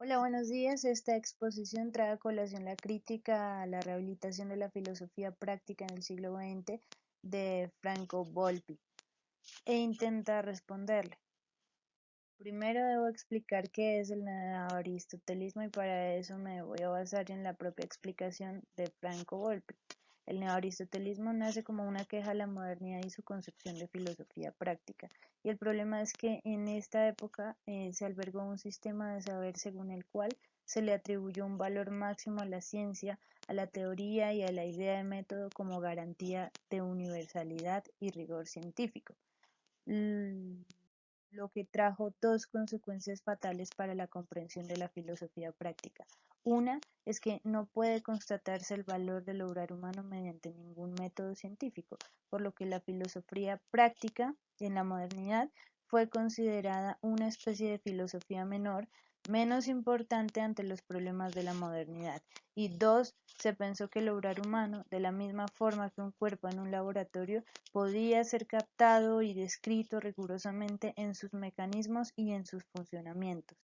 Hola, buenos días. Esta exposición trae a colación la crítica a la rehabilitación de la filosofía práctica en el siglo XX de Franco Volpi e intenta responderle. Primero debo explicar qué es el neoaristotelismo y para eso me voy a basar en la propia explicación de Franco Volpi. El neoaristotelismo nace como una queja a la modernidad y su concepción de filosofía práctica. Y el problema es que en esta época se albergó un sistema de saber según el cual se le atribuyó un valor máximo a la ciencia, a la teoría y a la idea de método como garantía de universalidad y rigor científico, lo que trajo dos consecuencias fatales para la comprensión de la filosofía práctica. Una es que no puede constatarse el valor del obrar humano mediante ningún método científico, por lo que la filosofía práctica en la modernidad fue considerada una especie de filosofía menor, menos importante ante los problemas de la modernidad. Y dos, se pensó que el obrar humano, de la misma forma que un cuerpo en un laboratorio, podía ser captado y descrito rigurosamente en sus mecanismos y en sus funcionamientos.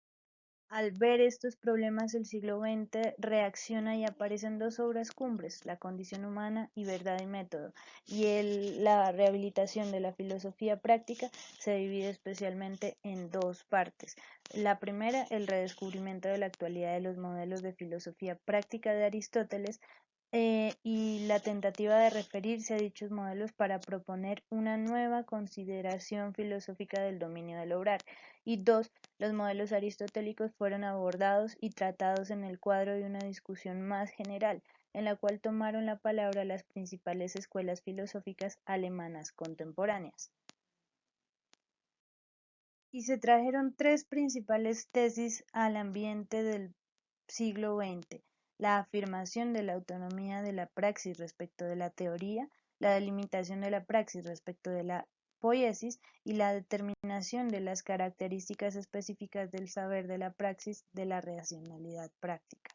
Al ver estos problemas, el siglo XX reacciona y aparecen dos obras cumbres, La condición humana y Verdad y método, y la rehabilitación de la filosofía práctica se divide especialmente en dos partes. La primera, el redescubrimiento de la actualidad de los modelos de filosofía práctica de Aristóteles, y la tentativa de referirse a dichos modelos para proponer una nueva consideración filosófica del dominio del obrar. Y dos, los modelos aristotélicos fueron abordados y tratados en el cuadro de una discusión más general, en la cual tomaron la palabra las principales escuelas filosóficas alemanas contemporáneas. Y se trajeron tres principales tesis al ambiente del siglo XX: la afirmación de la autonomía de la praxis respecto de la teoría, la delimitación de la praxis respecto de la poiesis y la determinación de las características específicas del saber de la praxis de la racionalidad práctica.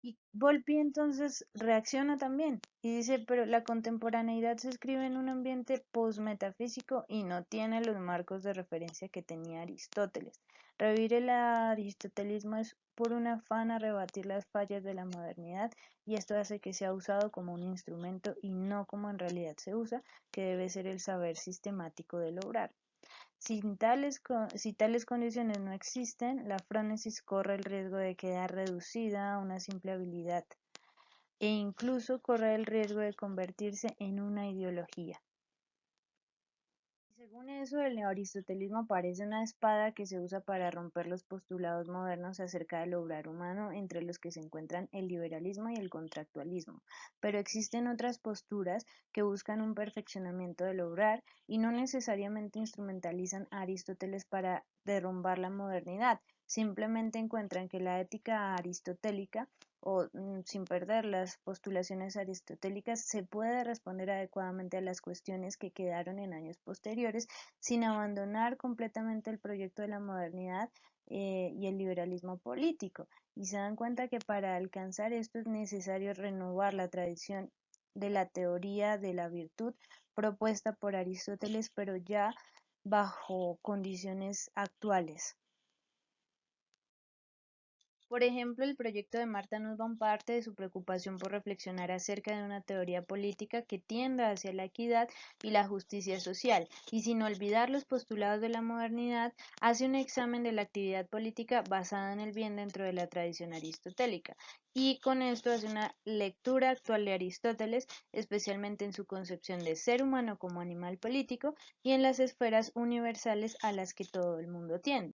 Y Volpi entonces reacciona también y dice, pero la contemporaneidad se escribe en un ambiente posmetafísico y no tiene los marcos de referencia que tenía Aristóteles. Revivir el aristotelismo es por un afán a rebatir las fallas de la modernidad, y esto hace que sea usado como un instrumento y no como en realidad se usa, que debe ser el saber sistemático del obrar. Si tales condiciones no existen, la frónesis corre el riesgo de quedar reducida a una simple habilidad e incluso corre el riesgo de convertirse en una ideología. Según eso, el neoaristotelismo parece una espada que se usa para romper los postulados modernos acerca del obrar humano, entre los que se encuentran el liberalismo y el contractualismo. Pero existen otras posturas que buscan un perfeccionamiento del obrar y no necesariamente instrumentalizan a Aristóteles para derrumbar la modernidad. Simplemente encuentran que la ética aristotélica, o sin perder las postulaciones aristotélicas, se puede responder adecuadamente a las cuestiones que quedaron en años posteriores sin abandonar completamente el proyecto de la modernidad y el liberalismo político. Y se dan cuenta que para alcanzar esto es necesario renovar la tradición de la teoría de la virtud propuesta por Aristóteles, pero ya bajo condiciones actuales. Por ejemplo, el proyecto de Marta Nussbaum parte de su preocupación por reflexionar acerca de una teoría política que tienda hacia la equidad y la justicia social, y sin olvidar los postulados de la modernidad, hace un examen de la actividad política basada en el bien dentro de la tradición aristotélica, y con esto hace una lectura actual de Aristóteles, especialmente en su concepción de ser humano como animal político y en las esferas universales a las que todo el mundo tiende.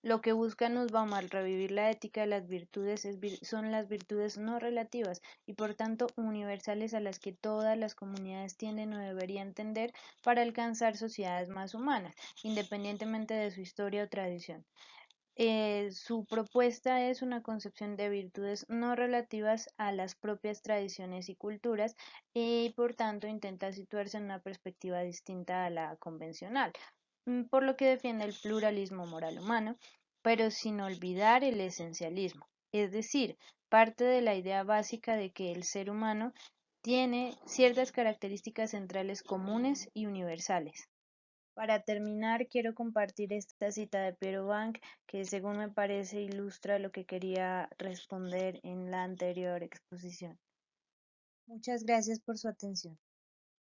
Lo que busca Nussbaum al revivir la ética de las virtudes son las virtudes no relativas y por tanto universales a las que todas las comunidades tienden o deberían tender para alcanzar sociedades más humanas, independientemente de su historia o tradición. Su propuesta es una concepción de virtudes no relativas a las propias tradiciones y culturas, y por tanto intenta situarse en una perspectiva distinta a la convencional, por lo que defiende el pluralismo moral humano, pero sin olvidar el esencialismo, es decir, parte de la idea básica de que el ser humano tiene ciertas características centrales comunes y universales. Para terminar, quiero compartir esta cita de Piero Bank que según me parece ilustra lo que quería responder en la anterior exposición. Muchas gracias por su atención.